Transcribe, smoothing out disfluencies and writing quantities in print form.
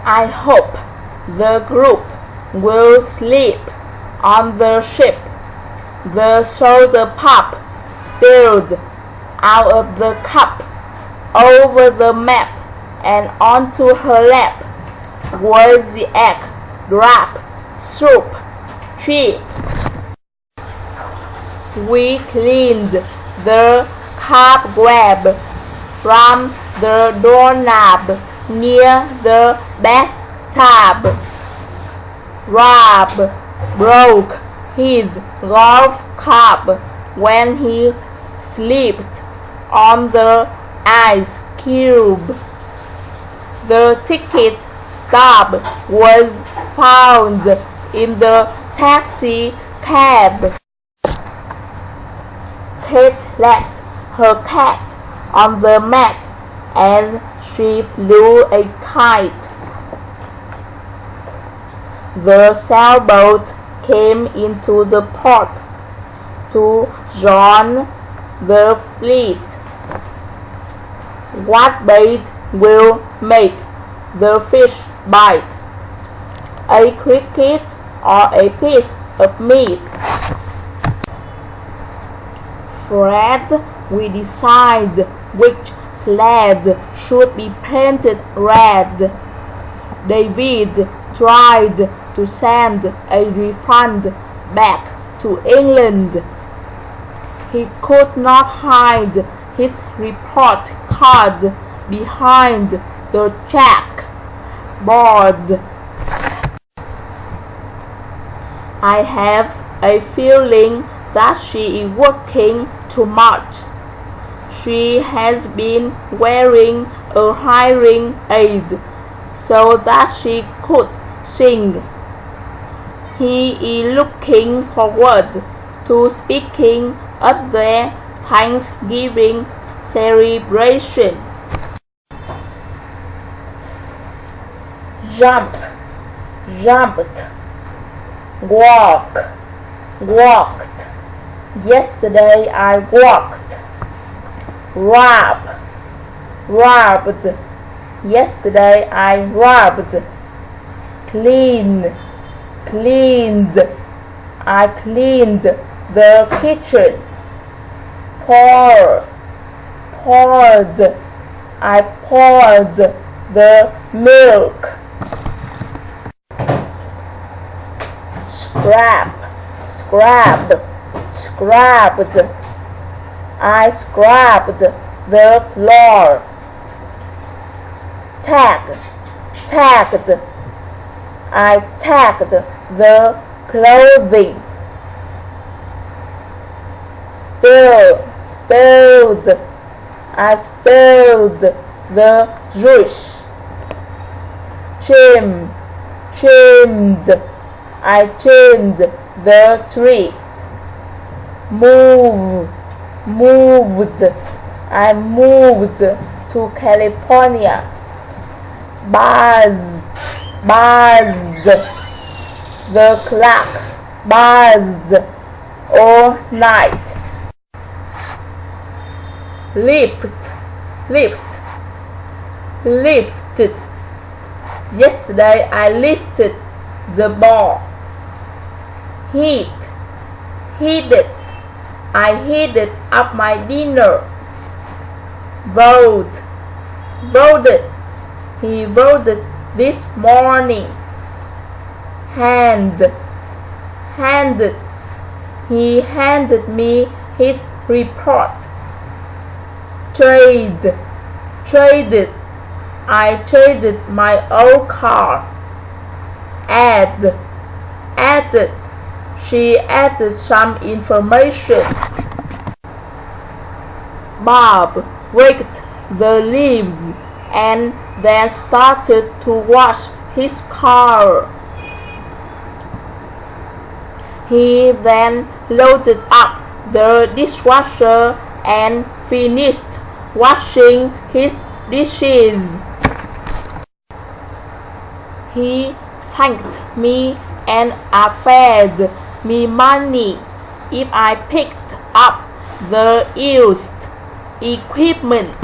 I hope the group will sleep on the ship. The soda pop spilled out of the cup over the map, and onto her lap was the egg drop soup tree. We cleaned the cobweb from the doorknob near the bathtub. Rob broke his golf club when he slipped on the ice cube. The ticket stub was found in the taxi cab. Kate left her cat on the mat as she flew a kite. The sailboat came into the port to join the fleet. What bait will make the fish bite? A cricket or a piece of meat? Fred, we decide which sled should be painted red. David tried to send a refund back to England. He could not hide his report card behind the checkboard. I have a feeling that she is working too much. She has been wearing a hearing aid so that she could sing. He is looking forward to speaking at their Thanksgiving celebration. Jump, jumped, walk, walked. Yesterday I walked. Rob, robbed. Yesterday I robbed. Clean, cleaned. I cleaned the kitchen. Pour, poured. I poured the milk. Scrap, scrapped, scrubbed. I scrubbed the floor. Tag, tagged. I tagged the clothing. Spill, spilled. I spilled the juice. Trim, trimmed. I trimmed the tree. Move, moved. I moved to California. Buzz, buzzed. The clock buzzed all night. Lift, lift, lifted. Yesterday I lifted the ball. Heat, heated. I heated up my dinner. Vote, voted. He voted this morning. Hand, handed. He handed me his report. Trade, traded. I traded my old car. Add, added. She added some information. Bob raked the leaves and then started to wash his car. He then loaded up the dishwasher and finished washing his dishes. He thanked me and offered me money if I picked up the used equipment.